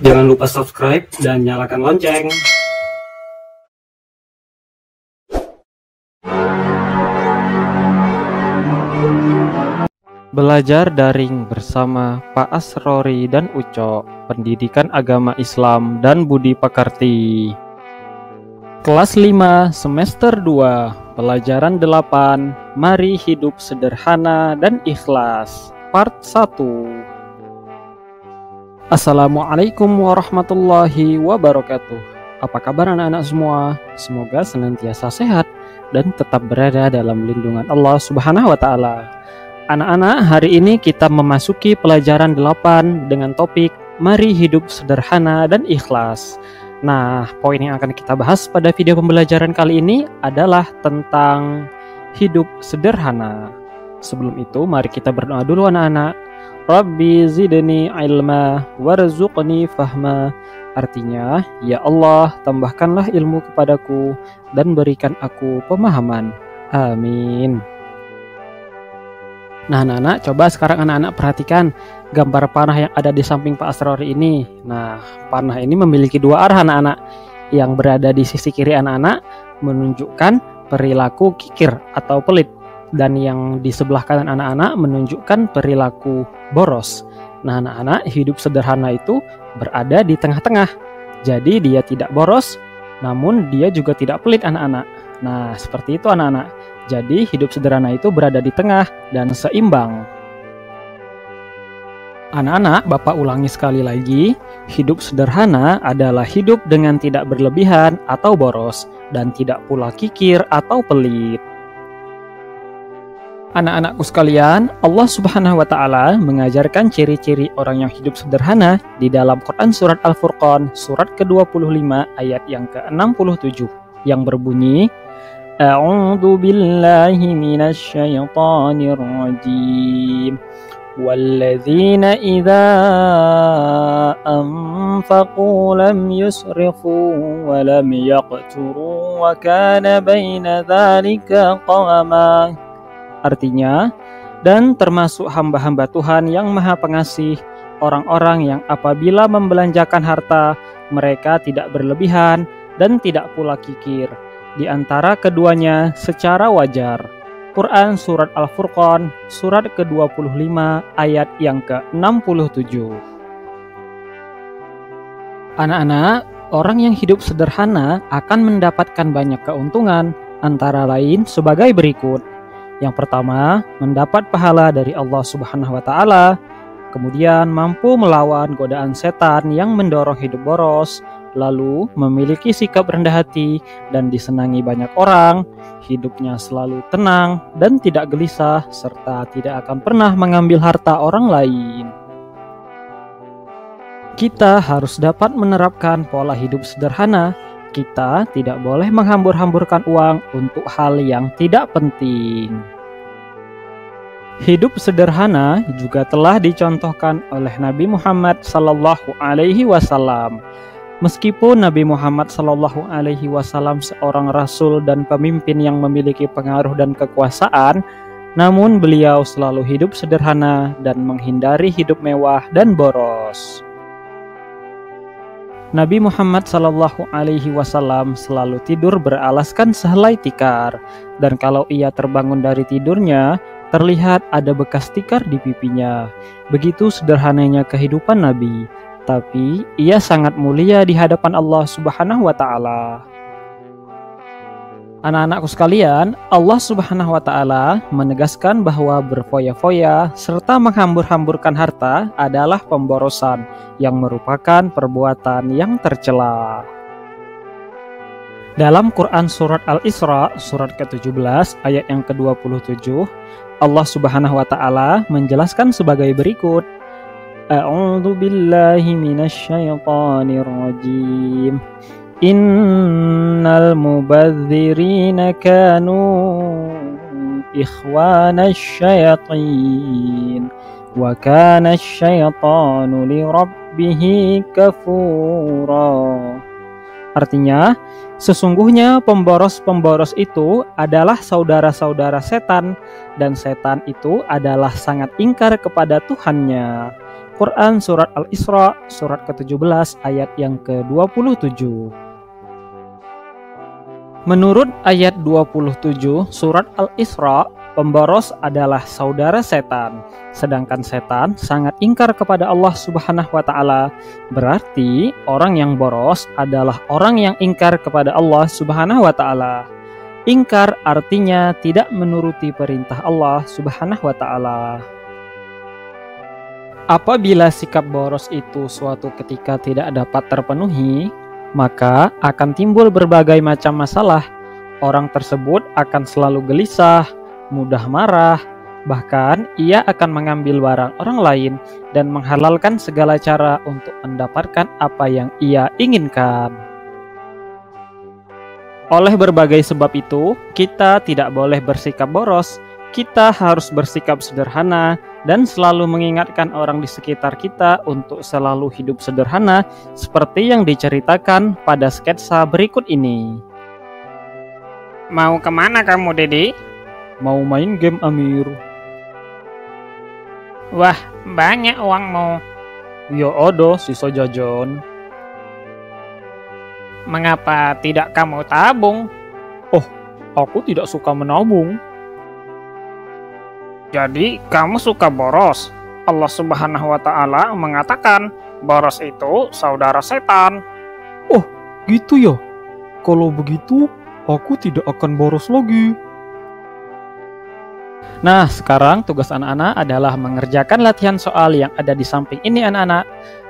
Jangan lupa subscribe dan nyalakan lonceng. Belajar daring bersama Pak Asrori dan Uco, Pendidikan Agama Islam dan Budi Pekerti. Kelas 5, semester 2, pelajaran 8, Mari Hidup Sederhana dan Ikhlas, part 1. Assalamualaikum warahmatullahi wabarakatuh. Apa kabar anak-anak semua? Semoga senantiasa sehat dan tetap berada dalam lindungan Allah Subhanahu wa Ta'ala. Anak-anak, hari ini kita memasuki pelajaran 8 dengan topik Mari Hidup Sederhana dan Ikhlas. Nah, poin yang akan kita bahas pada video pembelajaran kali ini adalah tentang hidup sederhana. Sebelum itu, mari kita berdoa dulu anak-anak. Rabbi zidni ilma warzuqni fahma. Artinya, ya Allah, tambahkanlah ilmu kepadaku dan berikan aku pemahaman. Amin. Nah anak-anak, coba sekarang anak-anak perhatikan gambar panah yang ada di samping Pak Asrori ini. Nah, panah ini memiliki dua arah anak-anak. Yang berada di sisi kiri anak-anak menunjukkan perilaku kikir atau pelit. Dan yang di sebelah kanan anak-anak menunjukkan perilaku boros. Nah anak-anak, hidup sederhana itu berada di tengah-tengah. Jadi dia tidak boros, namun dia juga tidak pelit anak-anak. Nah, seperti itu anak-anak. Jadi hidup sederhana itu berada di tengah dan seimbang. Anak-anak, Bapak ulangi sekali lagi. Hidup sederhana adalah hidup dengan tidak berlebihan atau boros dan tidak pula kikir atau pelit. Anak-anakku sekalian, Allah Subhanahu wa Ta'ala mengajarkan ciri-ciri orang yang hidup sederhana di dalam Quran surat Al-Furqan surat ke-25 ayat yang ke-67 yang berbunyi, A'udzu billahi minasy syaithanir rajim. Walladzina idza anfaqu lam yusrifu wa lam yaqturu wa kana baina dzalika qawama. Artinya, dan termasuk hamba-hamba Tuhan yang Maha Pengasih, orang-orang yang apabila membelanjakan harta, mereka tidak berlebihan dan tidak pula kikir. Di antara keduanya secara wajar. Quran Surat Al-Furqan, surat ke-25, ayat yang ke-67. Anak-anak, orang yang hidup sederhana akan mendapatkan banyak keuntungan, antara lain sebagai berikut. Yang pertama, mendapat pahala dari Allah Subhanahu wa Ta'ala. Kemudian mampu melawan godaan setan yang mendorong hidup boros. Lalu memiliki sikap rendah hati dan disenangi banyak orang. Hidupnya selalu tenang dan tidak gelisah, serta tidak akan pernah mengambil harta orang lain. Kita harus dapat menerapkan pola hidup sederhana. Kita tidak boleh menghambur-hamburkan uang untuk hal yang tidak penting. Hidup sederhana juga telah dicontohkan oleh Nabi Muhammad SAW. Meskipun Nabi Muhammad SAW seorang rasul dan pemimpin yang memiliki pengaruh dan kekuasaan, namun beliau selalu hidup sederhana dan menghindari hidup mewah dan boros. Nabi Muhammad SAW selalu tidur beralaskan sehelai tikar, dan kalau ia terbangun dari tidurnya, terlihat ada bekas tikar di pipinya. Begitu sederhananya kehidupan Nabi, tapi ia sangat mulia di hadapan Allah Subhanahu wa Ta'ala. Anak-anakku sekalian, Allah Subhanahu wa Ta'ala menegaskan bahwa berfoya-foya serta menghambur-hamburkan harta adalah pemborosan yang merupakan perbuatan yang tercela. Dalam Quran surat Al-Isra surat ke-17 ayat yang ke-27, Allah Subhanahu wa Ta'ala menjelaskan sebagai berikut. A'udzu billahi minasy syaithanir rajim. Innal mubadzirina kanu ikhwanasy syayatin wa kana asy-syaitanu li rabbih kafura. Artinya, sesungguhnya pemboros-pemboros itu adalah saudara-saudara setan, dan setan itu adalah sangat ingkar kepada Tuhannya. Quran surat Al-Isra surat ke-17 ayat yang ke-27. Menurut ayat 27 surat Al-Isra, pemboros adalah saudara setan, sedangkan setan sangat ingkar kepada Allah Subhanahu wa taala. Berarti orang yang boros adalah orang yang ingkar kepada Allah Subhanahu wa taala. Ingkar artinya tidak menuruti perintah Allah Subhanahu wa taala. Apabila sikap boros itu suatu ketika tidak dapat terpenuhi, maka akan timbul berbagai macam masalah. Orang tersebut akan selalu gelisah, mudah marah, bahkan ia akan mengambil barang orang lain dan menghalalkan segala cara untuk mendapatkan apa yang ia inginkan. Oleh berbagai sebab itu, kita tidak boleh bersikap boros. Kita harus bersikap sederhana dan selalu mengingatkan orang di sekitar kita untuk selalu hidup sederhana seperti yang diceritakan pada sketsa berikut ini. Mau kemana kamu, Dedi? Mau main game, Amir. Wah, banyak uangmu. Ya ada, sisa jajan. Mengapa tidak kamu tabung? Oh, aku tidak suka menabung. Jadi kamu suka boros. Allah Subhanahu wa taala mengatakan boros itu saudara setan. Oh, gitu ya? Kalau begitu, aku tidak akan boros lagi. Nah, sekarang tugas anak-anak adalah mengerjakan latihan soal yang ada di samping ini, anak-anak.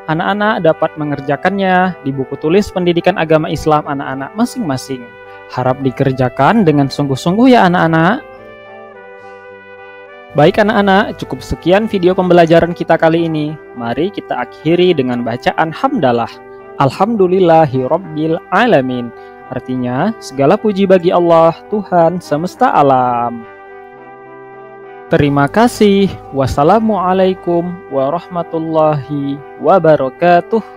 Anak-anak dapat mengerjakannya di buku tulis pendidikan agama Islam anak-anak masing-masing. Harap dikerjakan dengan sungguh-sungguh ya anak-anak. Baik anak-anak, cukup sekian video pembelajaran kita kali ini. Mari kita akhiri dengan bacaan hamdalah. Alhamdulillahi Rabbil Alamin. Artinya, segala puji bagi Allah, Tuhan semesta alam. Terima kasih. Wassalamualaikum warahmatullahi wabarakatuh.